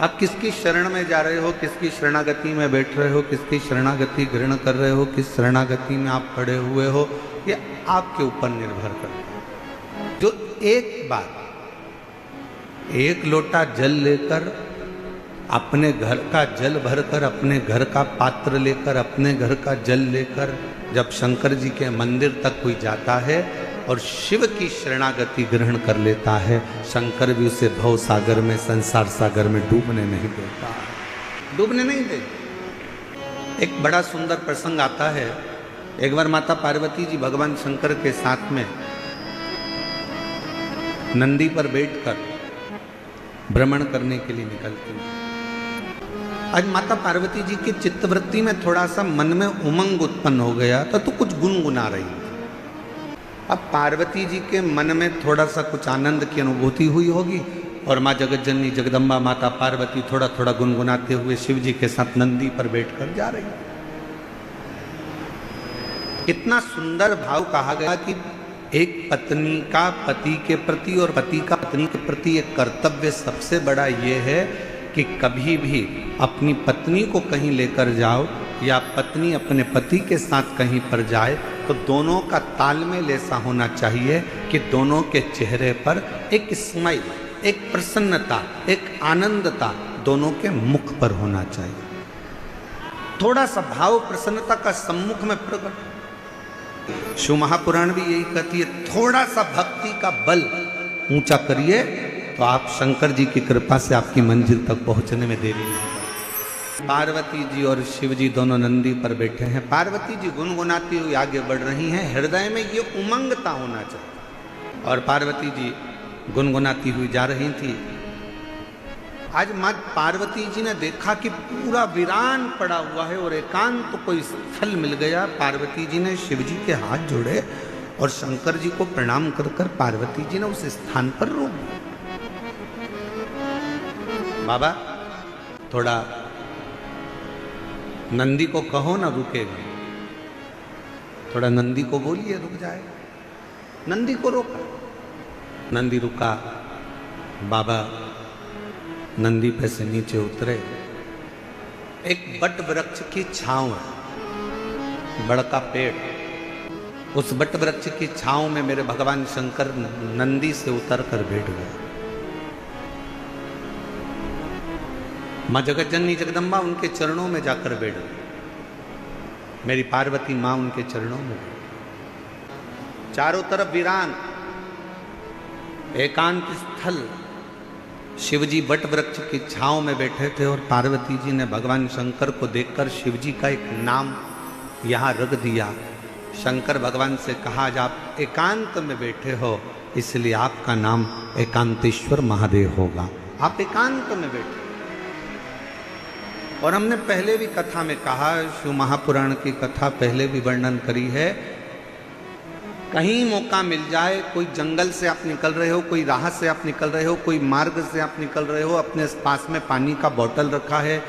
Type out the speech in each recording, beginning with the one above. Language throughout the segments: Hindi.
आप किसकी शरण में जा रहे हो, किसकी शरणागति में बैठ रहे हो, किसकी शरणागति ग्रहण कर रहे हो, किस शरणागति में आप पड़े हुए हो, ये आपके ऊपर निर्भर करता है। जो एक बार एक लोटा जल लेकर, अपने घर का जल भरकर, अपने घर का पात्र लेकर, अपने घर का जल लेकर जब शंकर जी के मंदिर तक कोई जाता है और शिव की शरणागति ग्रहण कर लेता है, शंकर भी उसे भव सागर में, संसार सागर में डूबने नहीं देता, डूबने नहीं देता। एक बड़ा सुंदर प्रसंग आता है। एक बार माता पार्वती जी भगवान शंकर के साथ में नंदी पर बैठकर भ्रमण करने के लिए निकलती हैं। आज माता पार्वती जी की चित्तवृत्ति में थोड़ा सा मन में उमंग उत्पन्न हो गया तो कुछ गुनगुना रही थी। अब पार्वती जी के मन में थोड़ा सा कुछ आनंद की अनुभूति हुई होगी और माँ जगतजननी जगदम्बा माता पार्वती थोड़ा थोड़ा गुनगुनाते हुए शिव जी के साथ नंदी पर बैठकर जा रही। कितना सुंदर भाव कहा गया कि एक पत्नी का पति के प्रति और पति का पत्नी के प्रति एक कर्तव्य सबसे बड़ा ये है कि कभी भी अपनी पत्नी को कहीं लेकर जाओ या पत्नी अपने पति के साथ कहीं पर जाए तो दोनों का तालमेल ऐसा होना चाहिए कि दोनों के चेहरे पर एक स्माइल, एक प्रसन्नता, एक आनंदता दोनों के मुख पर होना चाहिए। थोड़ा सा भाव प्रसन्नता का सम्मुख में प्रकट। शिव महापुराण भी यही कहती है, थोड़ा सा भक्ति का बल ऊंचा करिए तो आप शंकर जी की कृपा से आपकी मंजिल तक पहुंचने में देरी नहीं। पार्वती जी और शिव जी दोनों नंदी पर बैठे हैं। पार्वती जी गुनगुनाती हुई आगे बढ़ रही हैं, हृदय में ये उमंगता होना चाहिए। और पार्वती जी गुनगुनाती हुई जा रही थी। आज माँ पार्वती जी ने देखा कि पूरा वीरान पड़ा हुआ है और एकांत तो कोई स्थल मिल गया। पार्वती जी ने शिव जी के हाथ जोड़े और शंकर जी को प्रणाम कर कर पार्वती जी ने उस स्थान पर रोक दिया। बाबा थोड़ा नंदी को कहो ना रुकेगा, थोड़ा नंदी को बोलिए रुक जाए। नंदी को रोका, नंदी रुका। बाबा नंदी पे से नीचे उतरे। एक बट वृक्ष की छांव है, बड़का पेड़, उस बट वृक्ष की छांव में मेरे भगवान शंकर नंदी से उतर कर बैठ गए। माँ जगतजननी जगदम्बा उनके चरणों में जाकर बैठ गई। मेरी पार्वती माँ उनके चरणों में। चारों तरफ वीरान एकांत स्थल, शिवजी बट वृक्ष की छांव में बैठे थे और पार्वती जी ने भगवान शंकर को देखकर शिवजी का एक नाम यहाँ रख दिया। शंकर भगवान से कहा, आज आप एकांत में बैठे हो इसलिए आपका नाम एकांतेश्वर महादेव होगा। आप एकांत में बैठे। और हमने पहले भी कथा में कहा, शिव महापुराण की कथा पहले भी वर्णन करी है, कहीं मौका मिल जाए, कोई जंगल से आप निकल रहे हो, कोई राह से आप निकल रहे हो, कोई मार्ग से आप निकल रहे हो, अपने पास में पानी का बोतल रखा है,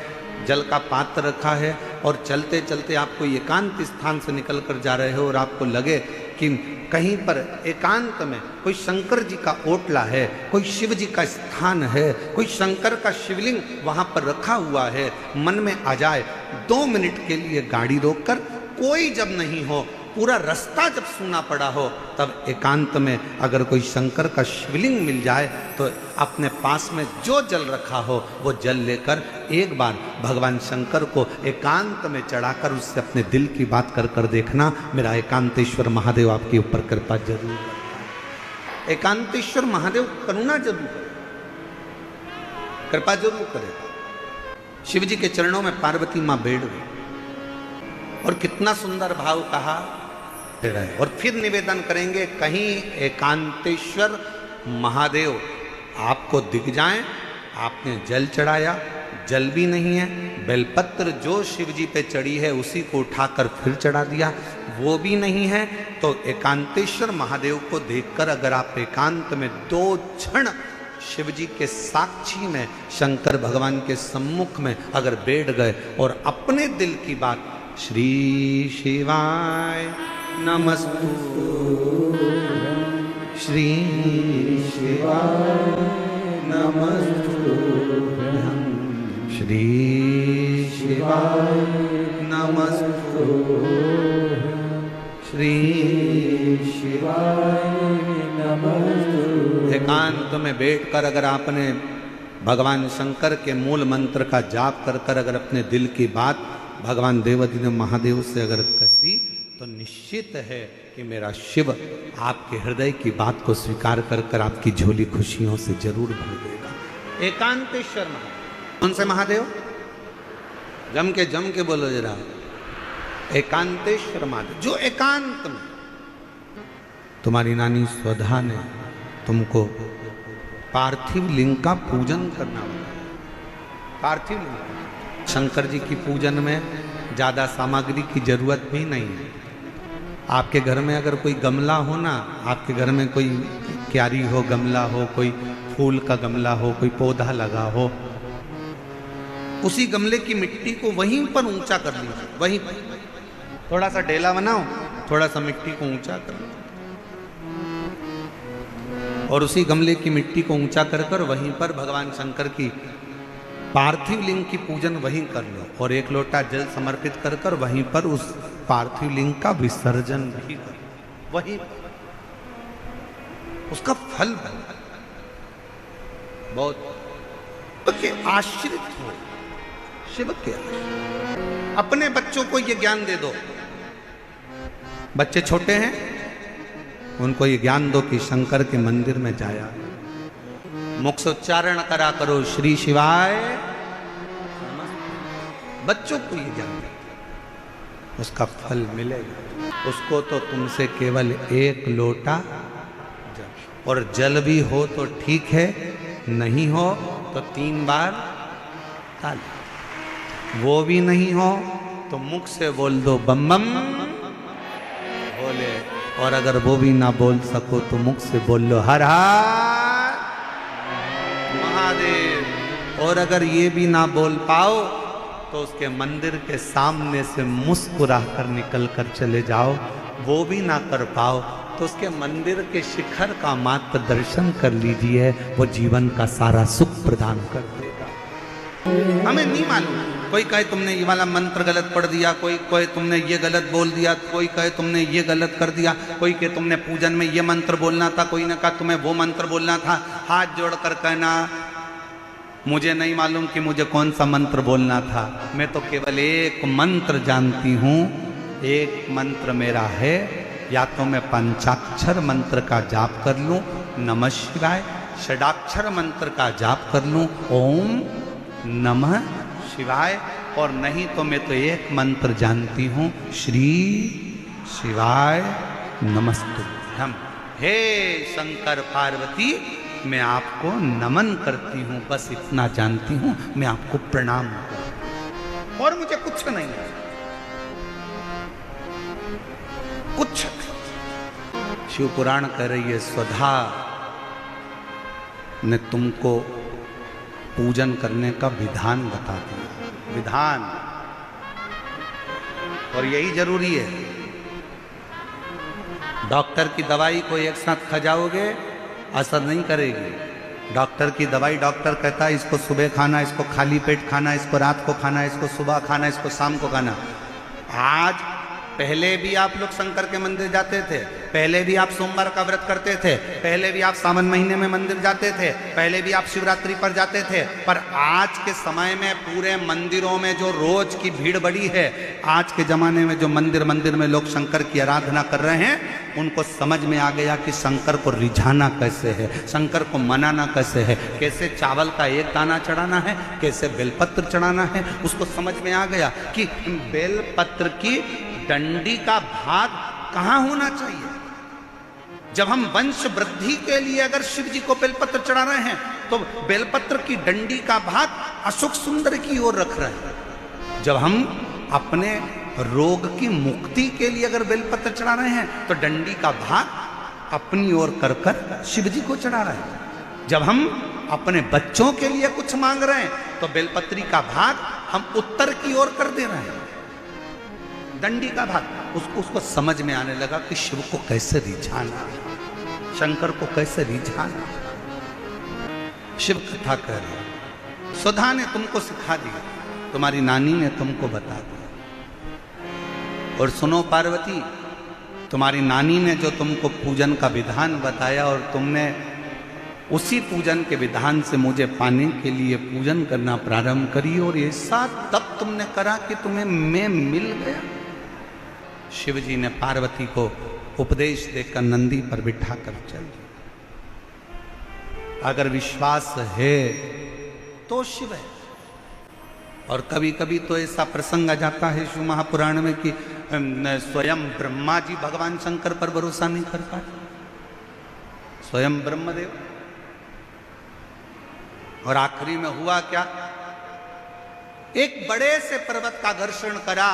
जल का पात्र रखा है और चलते चलते आप कोई एकांत स्थान से निकल कर जा रहे हो और आपको लगे कि कहीं पर एकांत में कोई शंकर जी का ओटला है, कोई शिव जी का स्थान है, कोई शंकर का शिवलिंग वहाँ पर रखा हुआ है, मन में आ जाए 2 मिनट के लिए गाड़ी रोककर, कोई जब नहीं हो, पूरा रास्ता जब सूना पड़ा हो, तब एकांत में अगर कोई शंकर का शिवलिंग मिल जाए तो अपने पास में जो जल रखा हो वो जल लेकर एक बार भगवान शंकर को एकांत में चढ़ाकर उससे अपने दिल की बात कर कर देखना। मेरा एकांतेश्वर महादेव आपके ऊपर कृपा जरूर करेगा। एकांतेश्वर महादेव करुणा जरूर, कृपा जरूर करेगा। शिव जी के चरणों में पार्वती माँ बैठ गई और कितना सुंदर भाव कहा। और फिर निवेदन करेंगे, कहीं एकांतेश्वर महादेव आपको दिख जाएं। आपने जल चढ़ाया, जल भी नहीं है, बेलपत्र जो शिव जी पे चढ़ी है उसी को उठाकर फिर चढ़ा दिया, वो भी नहीं है, तो एकांतेश्वर महादेव को देखकर अगर आप एकांत में 2 क्षण शिव जी के साक्षी में, शंकर भगवान के सम्मुख में अगर बैठ गए और अपने दिल की बात, श्री शिवाय नमस्तु, श्री शिवाय नमस्तु। श्री शिवाय नमस्तु, श्री शिवाय नमस्तु। एकांत में बैठकर अगर आपने भगवान शंकर के मूल मंत्र का जाप कर कर अगर अपने दिल की बात भगवान देवाधिदेव महादेव से अगर कह दी तो निश्चित है कि मेरा शिव आपके हृदय की बात को स्वीकार कर कर आपकी झोली खुशियों से जरूर भर देगा। एकांतेश्वर महादेव, कौन से महादेव? जम के बोलो जरा। एकांतेश्वर महादेव, जो एकांत में। तुम्हारी नानी स्वधा ने तुमको पार्थिव लिंग का पूजन करना होगा। पार्थिव लिंग, शंकर जी की पूजन में ज्यादा सामग्री की जरूरत भी नहीं है। आपके घर में अगर कोई गमला हो ना, आपके घर में कोई क्यारी हो, गमला हो, कोई फूल का गमला हो, कोई पौधा लगा हो, उसी गमले की मिट्टी को वहीं पर ऊंचा कर लीजिए। वहीं थोड़ा सा डेला बनाओ, थोड़ा सा मिट्टी को ऊंचा कर लो और उसी गमले की मिट्टी को ऊंचा कर कर वहीं पर भगवान शंकर की पार्थिव लिंग की पूजन वहीं कर लो और एक लोटा जल समर्पित कर कर वहीं पर उस पार्थिव लिंग का विसर्जन भी करो। वहीं उसका फल बहुत आश्रित हो, शिव के आश्रित। अपने बच्चों को ये ज्ञान दे दो। बच्चे छोटे हैं, उनको ये ज्ञान दो कि शंकर के मंदिर में जाया, मुख से उच्चारण करा करो श्री शिवाय। बच्चों को ये ज्ञान दो, उसका फल मिलेगा। उसको तो तुमसे केवल एक लोटा जल, और जल भी हो तो ठीक है, नहीं हो तो 3 बार ताली। वो भी नहीं हो तो मुख से बोल दो बम बम बोले, और अगर वो भी ना बोल सको तो मुख से बोल लो हर हर महादेव। और अगर ये भी ना बोल पाओ तो उसके मंदिर के सामने से मुस्कुरा कर निकल कर चले जाओ। वो भी ना कर पाओ तो उसके मंदिर के शिखर का मात्र दर्शन कर लीजिए, वो जीवन का सारा सुख प्रदान कर देगा। हमें नहीं मालूम, कोई कहे तुमने ये वाला मंत्र गलत पढ़ दिया, कोई कहे तुमने ये गलत बोल दिया, कोई कहे तुमने ये गलत कर दिया, कोई कहे तुमने पूजन में ये मंत्र बोलना था, कोई ने कहा तुम्हें वो मंत्र बोलना था। हाथ जोड़कर कहना मुझे नहीं मालूम कि मुझे कौन सा मंत्र बोलना था, मैं तो केवल एक मंत्र जानती हूँ। एक मंत्र मेरा है, या तो मैं पंचाक्षर मंत्र का जाप कर लूँ नमः शिवाय, षडाक्षर मंत्र का जाप कर लूँ ओम नमः शिवाय, और नहीं तो मैं तो एक मंत्र जानती हूँ श्री शिवाय नमस्तुभ्यम। हे शंकर पार्वती, मैं आपको नमन करती हूँ, बस इतना जानती हूँ, मैं आपको प्रणाम करती हूँ और मुझे कुछ नहीं है, कुछ। शिव पुराण कह रही है स्वधा ने तुमको पूजन करने का विधान बता दिया, विधान। और यही जरूरी है। डॉक्टर की दवाई को एक साथ खा जाओगे असर नहीं करेगी। डॉक्टर की दवाई, डॉक्टर कहता है इसको सुबह खाना, इसको खाली पेट खाना, इसको रात को खाना, इसको सुबह खाना, इसको शाम को खाना। आज पहले भी आप लोग शंकर के मंदिर जाते थे, पहले भी आप सोमवार का व्रत करते थे, पहले भी आप सावन महीने में मंदिर जाते थे, पहले भी आप शिवरात्रि पर जाते थे, पर आज के समय में पूरे मंदिरों में जो रोज की भीड़ बढ़ी है, आज के जमाने में जो मंदिर में लोग शंकर की आराधना कर रहे हैं, उनको समझ में आ गया कि शंकर को रिझाना कैसे है, शंकर को मनाना कैसे है, कैसे चावल का एक दाना चढ़ाना है, कैसे बेलपत्र चढ़ाना है। उसको समझ में आ गया कि बेलपत्र की डंडी का भाग कहाँ होना चाहिए। जब हम वंश वृद्धि के लिए अगर शिव जी को बेलपत्र चढ़ा रहे हैं तो बेलपत्र की डंडी का भाग अशोक सुंदर की ओर रख रहे हैं। जब हम अपने रोग की मुक्ति के लिए अगर बेलपत्र चढ़ा रहे हैं तो डंडी का भाग अपनी ओर कर कर शिव जी को चढ़ा रहे हैं। जब हम अपने बच्चों के लिए कुछ मांग रहे हैं तो बेलपत्री का भाग हम उत्तर की ओर कर दे रहे हैं, डंडी का भाग। उसको समझ में आने लगा कि शिव को कैसे रिझाना, शंकर को कैसे रिझाना। शिव कथा कर रहे सुधा ने तुमको सिखा दिया, तुम्हारी नानी ने तुमको बता दिया। और सुनो पार्वती, तुम्हारी नानी ने जो तुमको पूजन का विधान बताया और तुमने उसी पूजन के विधान से मुझे पाने के लिए पूजन करना प्रारंभ करी, और ऐसा तब तुमने करा कि तुम्हें मैं मिल गया। शिव जी ने पार्वती को उपदेश देकर नंदी पर बिठा कर चल दिया। अगर विश्वास है तो शिव है। और कभी कभी तो ऐसा प्रसंग आ जाता है शिव महापुराण में कि स्वयं ब्रह्मा जी भगवान शंकर पर भरोसा नहीं कर पाते, स्वयं ब्रह्मदेव। और आखिरी में हुआ क्या, एक बड़े से पर्वत का घर्षण करा,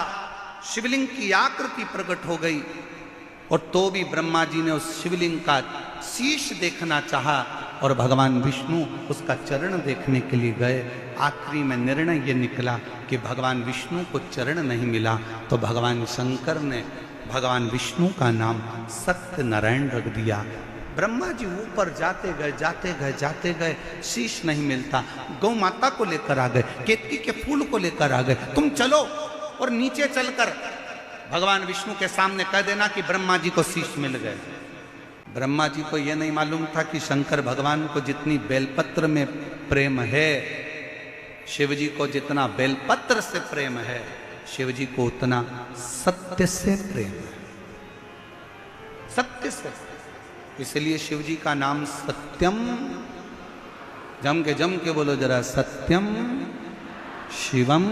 शिवलिंग की आकृति प्रकट हो गई, और तो भी ब्रह्मा जी ने उस शिवलिंग का शीश देखना चाहा, और भगवान विष्णु उसका चरण देखने के लिए गए। आखिरी में निर्णय ये निकला कि भगवान विष्णु को चरण नहीं मिला, तो भगवान शंकर ने भगवान विष्णु का नाम सत्यनारायण रख दिया। ब्रह्मा जी ऊपर जाते गए, शीश नहीं मिलता। गौ माता को लेकर आ गए, केतकी के फूल को लेकर आ गए, तुम चलो और नीचे चलकर भगवान विष्णु के सामने कह देना कि ब्रह्मा जी को शीश मिल गए। ब्रह्मा जी को यह नहीं मालूम था कि शंकर भगवान को जितनी बेलपत्र में प्रेम है, शिव जी को जितना बेलपत्र से प्रेम है, शिव जी को उतना सत्य से प्रेम है, सत्य से। इसलिए शिव जी का नाम सत्यम, जम के बोलो जरा, सत्यम शिवम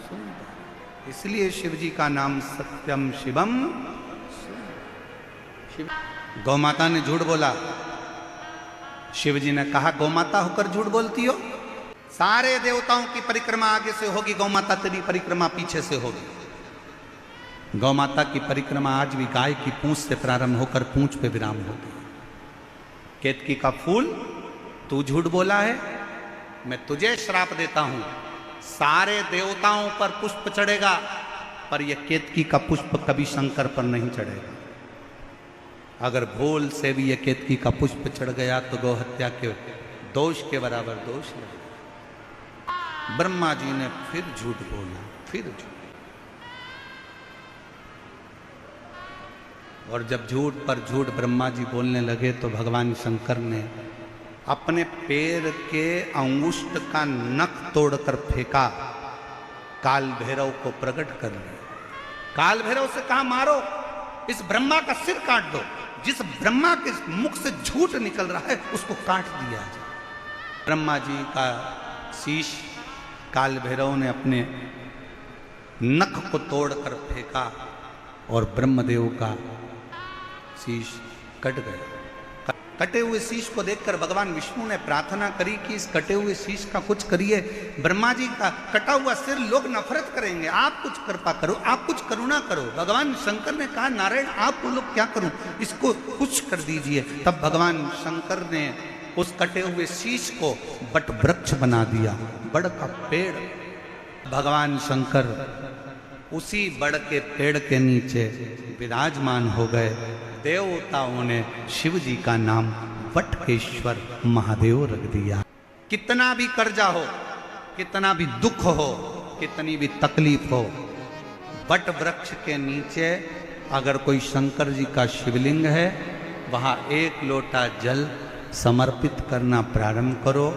सुंदर। इसलिए शिव जी का नाम सत्यम शिवम शिव। गौ माता ने झूठ बोला, शिव जी ने कहा गौ माता होकर झूठ बोलती हो, सारे देवताओं की परिक्रमा आगे से होगी, गौ माता तेरी परिक्रमा पीछे से होगी। गौ माता की परिक्रमा आज भी गाय की पूंछ से प्रारंभ होकर पूंछ पे विराम होती है। केतकी का फूल, तू झूठ बोला है, मैं तुझे श्राप देता हूं, सारे देवताओं पर पुष्प चढ़ेगा, पर यह केतकी का पुष्प कभी शंकर पर नहीं चढ़ेगा। अगर भूल से भी यह केतकी का पुष्प चढ़ गया तो गौ हत्या के दोष के बराबर दोष लगेगा। ब्रह्मा जी ने फिर झूठ बोला, फिर झूठ। और जब झूठ पर झूठ ब्रह्मा जी बोलने लगे तो भगवान शंकर ने अपने पैर के अंगुष्ठ का नख तोड़कर फेंका, काल भैरव को प्रकट कर लिया। काल भैरव से कहा मारो, इस ब्रह्मा का सिर काट दो, जिस ब्रह्मा के मुख से झूठ निकल रहा है उसको काट दिया जाए। ब्रह्मा जी का शीश काल भैरव ने अपने नख को तोड़कर फेंका और ब्रह्मदेव का शीश कट गया। कटे हुए शीश को देखकर भगवान विष्णु ने प्रार्थना करी कि इस कटे हुए शीश का कुछ करिए। ब्रह्मा जी का कटा हुआ सिर लोग नफरत करेंगे, आप कुछ कृपा करो, आप कुछ करुणा करो। भगवान शंकर ने कहा नारायण आप बोलो क्या करूं, इसको कुछ कर दीजिए। तब भगवान शंकर ने उस कटे हुए शीश को बट वृक्ष बना दिया, बड़ का पेड़। भगवान शंकर उसी बड़ के पेड़ के नीचे विराजमान हो गए। देवताओं ने शिव जी का नाम वटकेश्वर महादेव रख दिया। कितना भी कर्जा हो, कितना भी दुख हो, कितनी भी तकलीफ हो, वट वृक्ष के नीचे अगर कोई शंकर जी का शिवलिंग है, वहाँ एक लोटा जल समर्पित करना प्रारंभ करो,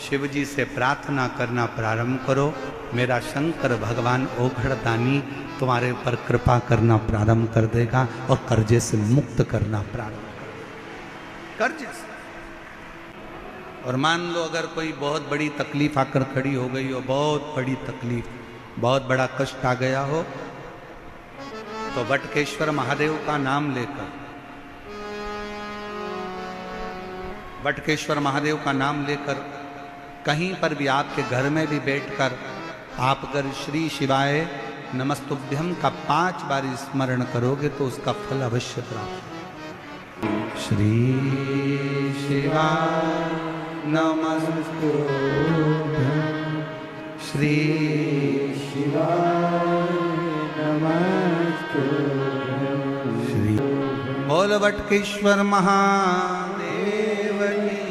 शिव जी से प्रार्थना करना प्रारंभ करो। मेरा शंकर भगवान ओघड़दानी तुम्हारे ऊपर कृपा करना प्रारंभ कर देगा और कर्जे से मुक्त करना प्रारंभ कर, कर्जे से। और मान लो अगर कोई बहुत बड़ी तकलीफ आकर खड़ी हो गई हो, बहुत बड़ी तकलीफ, बहुत बड़ा कष्ट आ गया हो, तो वटकेश्वर महादेव का नाम लेकर, वटकेश्वर महादेव का नाम लेकर कहीं पर भी, आपके घर में भी बैठकर आप अगर श्री शिवाय नमस्तुभ्यम का 5 बार स्मरण करोगे तो उसका फल अवश्य प्राप्त। श्री शिवाय नमस्तुभ्यम, श्री शिवाय नमस्तुभ्यम, श्री बोल वटकेश्वर महादेव की।